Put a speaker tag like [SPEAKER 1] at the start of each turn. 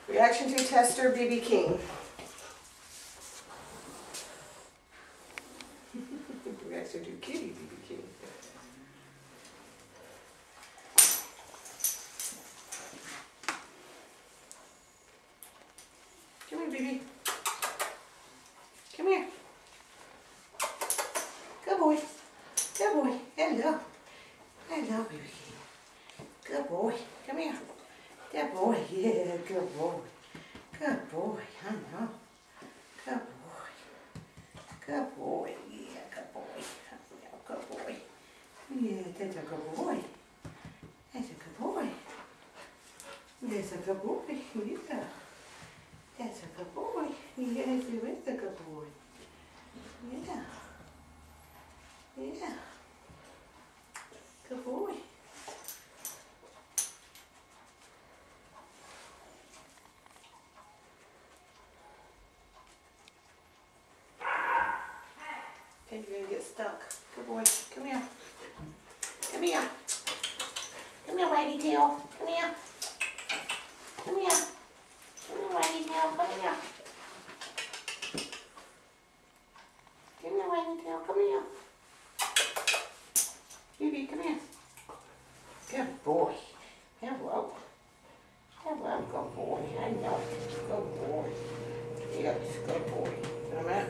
[SPEAKER 1] Reaction to tester BB King. Reaction to kitty BB King. Come here, baby. Come here. Good boy. Good boy. Hello. Hello, baby King. Good boy. Come here. Good boy. Yeah, good boy. Good boy. I know. Good boy. Good boy. Yeah, good boy. Yeah, good boy. Yeah, that's a good boy. That's a good boy. That's a good boy. Yeah. That's a good boy. Yes, it is a good boy. Yeah. Yeah. Good boy. Okay, you're gonna get stuck. Good boy. Come here. Come here. Come here, waggy tail. Come here. Come here. Come here, waggy tail. Come here. Come here, waggy tail. Come here. Baby, come here. Good boy. Hello. Hello, good boy. I know. Good boy. Yes, good boy. Come on.